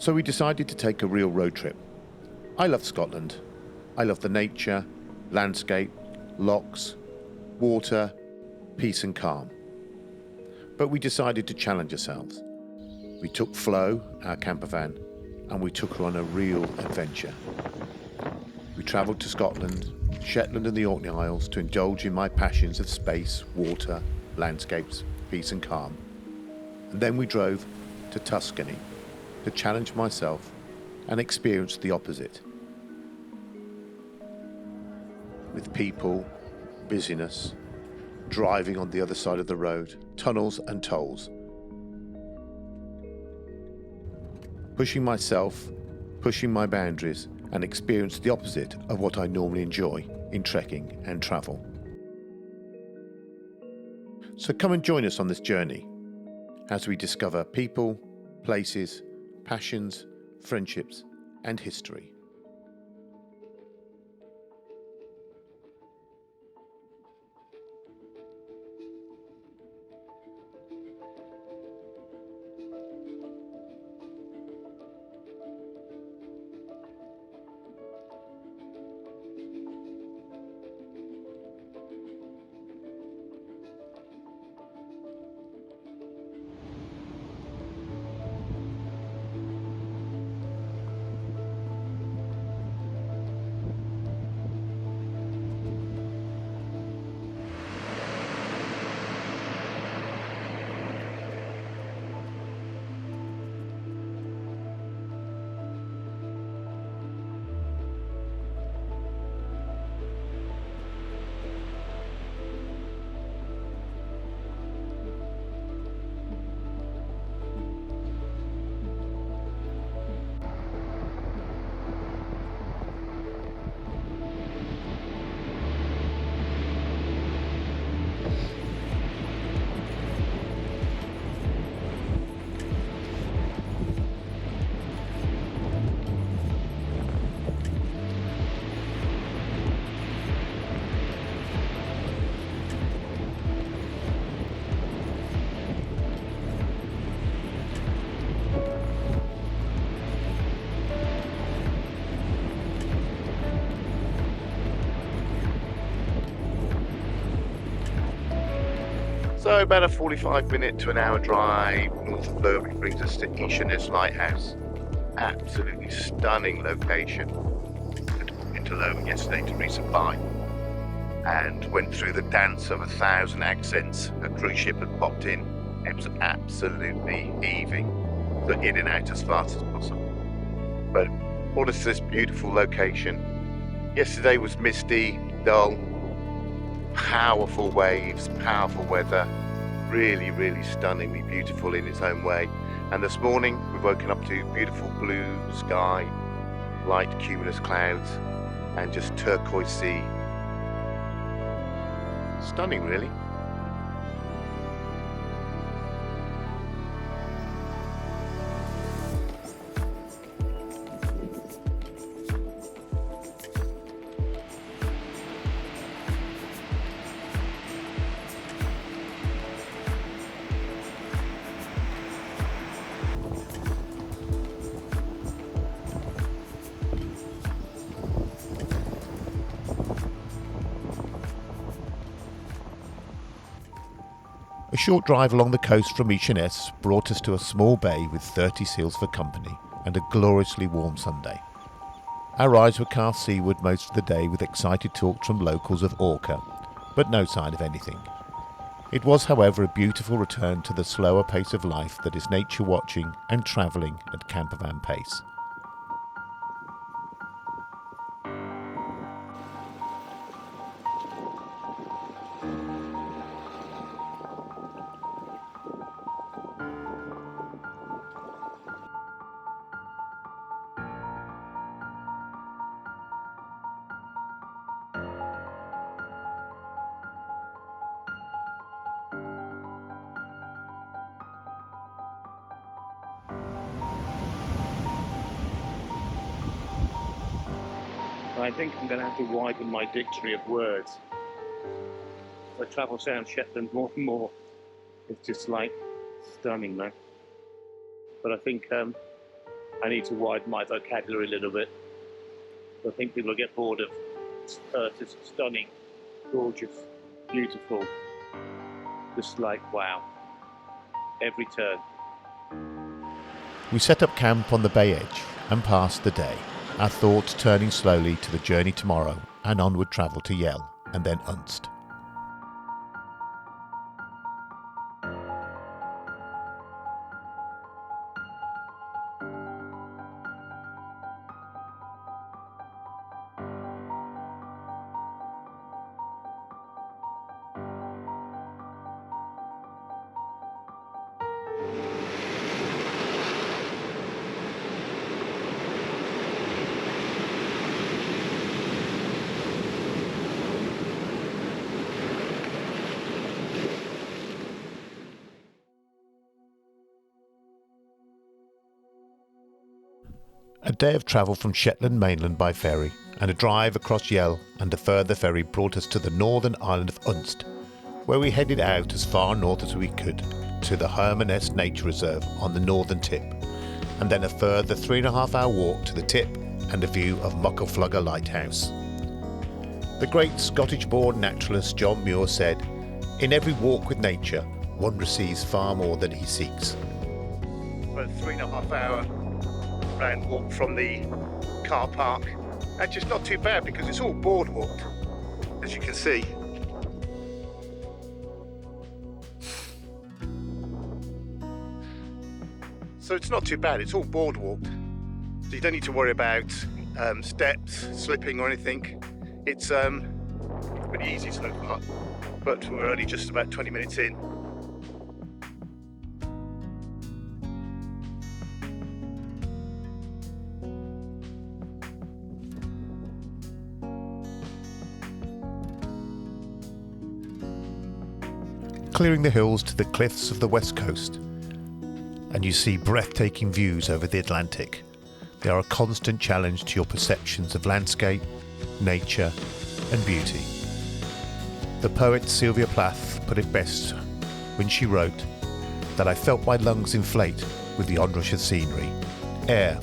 So we decided to take a real road trip. I love Scotland. I love the nature, landscape, lochs, water, peace and calm. But we decided to challenge ourselves. We took Flo, our campervan, and we took her on a real adventure. We travelled to Scotland, Shetland and the Orkney Isles to indulge in my passions of space, water, landscapes, peace and calm. And then we drove to Tuscany to challenge myself and experience the opposite. With people, busyness, driving on the other side of the road, tunnels and tolls. Pushing myself, pushing my boundaries, and experience the opposite of what I normally enjoy in trekking and travel. So come and join us on this journey as we discover people, places, passions, friendships, and history. So about a 45-minute to an hour drive north of Burra Voe brings us to Eshaness Lighthouse. Absolutely stunning location. Went into London yesterday to resupply and went through the dance of 1,000 accents. A cruise ship had popped in. It was absolutely heaving, so in and out as fast as possible. But brought us to this beautiful location. Yesterday was misty, dull, powerful waves, powerful weather, really, really stunningly beautiful in its own way. And this morning we've woken up to beautiful blue sky, light cumulus clouds, and just turquoise sea. Stunning, really. A short drive along the coast from Eshaness brought us to a small bay with 30 seals for company and a gloriously warm Sunday. Our eyes were cast seaward most of the day with excited talks from locals of orca, but no sign of anything. It was, however, a beautiful return to the slower pace of life that is nature watching and travelling at campervan pace. I think I'm going to have to widen my dictionary of words. As I travel down Shetland more and more, it's just like stunning, man. But I think I need to widen my vocabulary a little bit. I think people will get bored of just stunning, gorgeous, beautiful, just like wow, every turn. We set up camp on the bay edge and passed the day, our thoughts turning slowly to the journey tomorrow and onward travel to Yell and then Unst. A day of travel from Shetland mainland by ferry and a drive across Yell and a further ferry brought us to the northern island of Unst, where we headed out as far north as we could to the Hermaness nature reserve on the northern tip, and then a further 3.5-hour walk to the tip and a view of Muckle Flugga lighthouse. The great Scottish-born naturalist John Muir said, "In every walk with nature, one receives far more than he seeks." About 3.5-hour round walk from the car park. Actually, it's not too bad because it's all boardwalked, as you can see. So it's not too bad, it's all boardwalked. So you don't need to worry about steps, slipping or anything. It's pretty easy so far, but we're only just about 20 minutes in. Clearing the hills to the cliffs of the west coast, and you see breathtaking views over the Atlantic. They are a constant challenge to your perceptions of landscape, nature and beauty. The poet Sylvia Plath put it best when she wrote that I felt my lungs inflate with the onrush of scenery, air,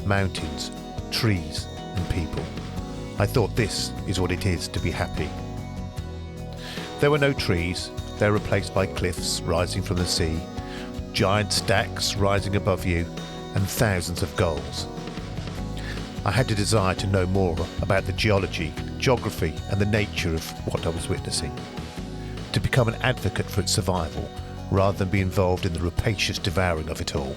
mountains, trees and people. I thought this is what it is to be happy. There were no trees. They're replaced by cliffs rising from the sea, giant stacks rising above you, and thousands of gulls. I had a desire to know more about the geology, geography, and the nature of what I was witnessing, to become an advocate for its survival, rather than be involved in the rapacious devouring of it all.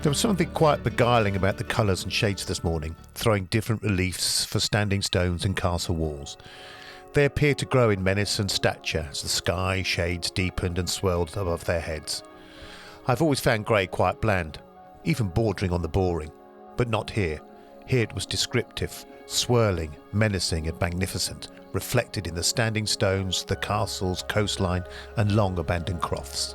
There was something quite beguiling about the colours and shades this morning, throwing different reliefs for standing stones and castle walls. They appeared to grow in menace and stature as the sky shades deepened and swirled above their heads. I've always found grey quite bland, even bordering on the boring, but not here. Here it was descriptive, swirling, menacing and magnificent, reflected in the standing stones, the castles, coastline and long abandoned crofts.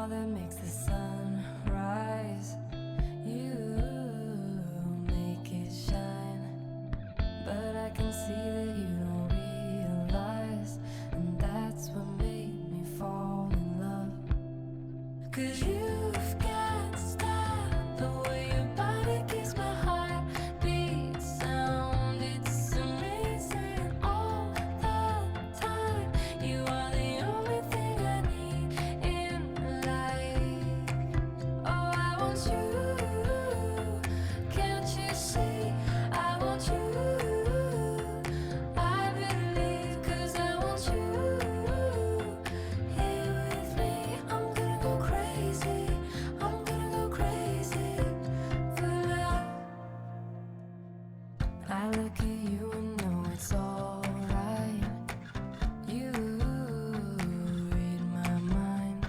smile that makes the sun rise. You make it shine, but I can see that you don't realize, and that's what made me fall in love. 'Cause you've got style, the way your body keeps my heart beat sound. It's amazing all the time. You are the only thing I need in life. Oh, I want you, can't you see? I want you, I believe, 'cause I want you here with me. I'm gonna go crazy, I'm gonna go crazy for love. I look at you and know it's alright. You read my mind,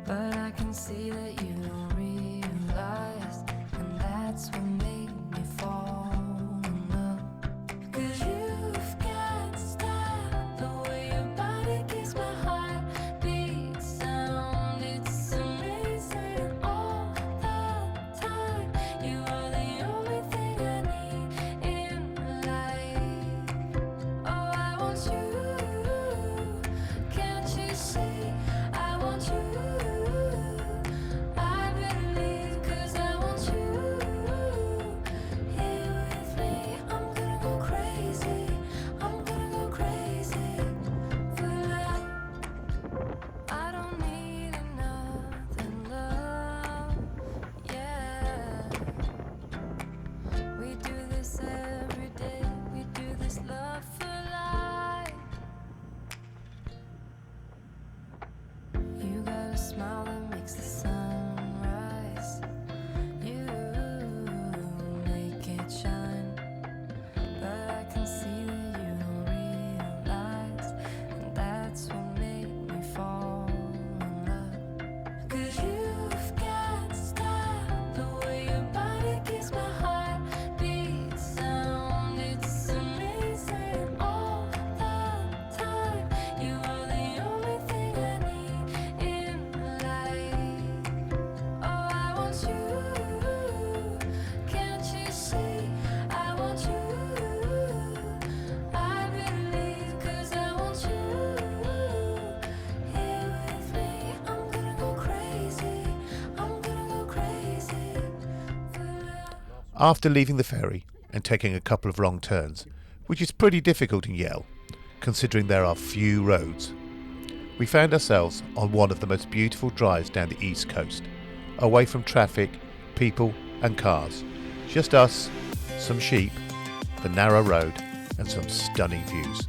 but I can see that you don't realize, and that's what made me fall in love. 'Cause you've got style, the way your body keeps my heart beat sound. It's amazing all the time. You are the only thing I need in life. Oh, I want you, can't you see? I want you, I believe, 'cause I want you here with me. I'm gonna go crazy, I'm gonna go crazy for love. I don't need another love, yeah. We do this every day, we do this love for life. You got a smile that makes the sun rise. You make it shine, but I can see that you don't realize, and that's what made me fall in love. 'Cause you've got style, the way your body keeps my heart beat sound. It's amazing all the time. You are the only thing I need in life. Oh, I want you, can't you see? I want you, I believe, 'cause I want you here with me. I'm gonna go crazy, I'm gonna go crazy for love. After leaving the ferry and taking a couple of wrong turns, which is pretty difficult in Yell, considering there are few roads, we found ourselves on one of the most beautiful drives down the east coast, away from traffic, people and cars. Just us, some sheep, the narrow road and some stunning views.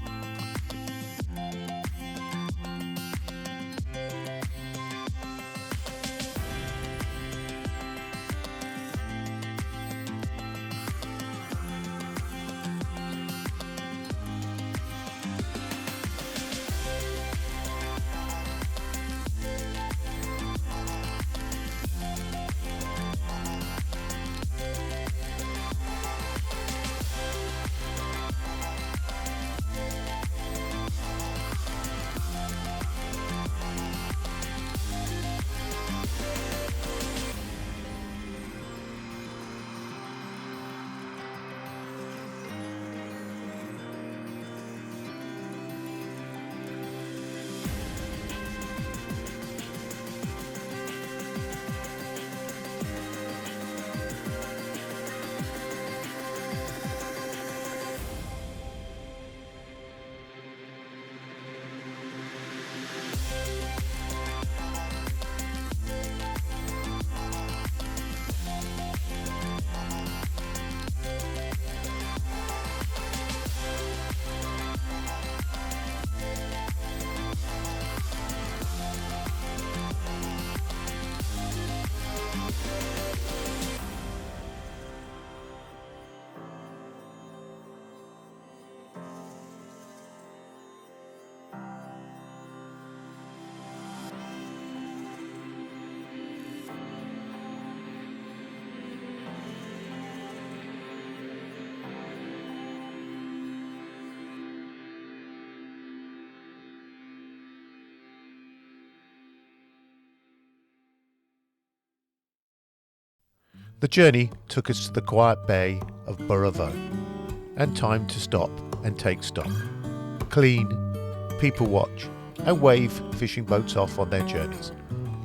The journey took us to the quiet bay of Burra Voe, and time to stop and take stock, clean, people watch, and wave fishing boats off on their journeys,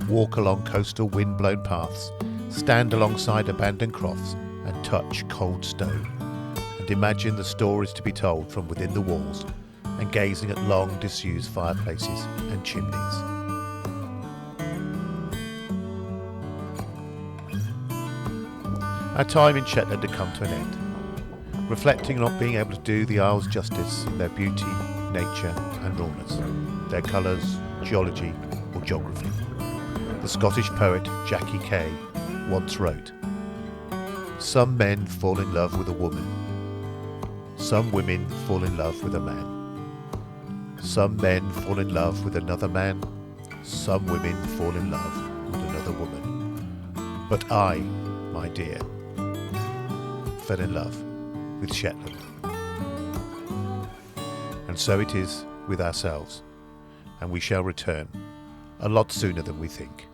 walk along coastal wind-blown paths, stand alongside abandoned crofts and touch cold stone, and imagine the stories to be told from within the walls, and gazing at long disused fireplaces and chimneys. Our time in Shetland had come to an end, reflecting on not being able to do the Isles justice in their beauty, nature and rawness, their colours, geology or geography. The Scottish poet Jackie Kay once wrote, "Some men fall in love with a woman, some women fall in love with a man, some men fall in love with another man, some women fall in love with another woman. But I, my dear, fell in love with Shetland." And so it is with ourselves, and we shall return a lot sooner than we think.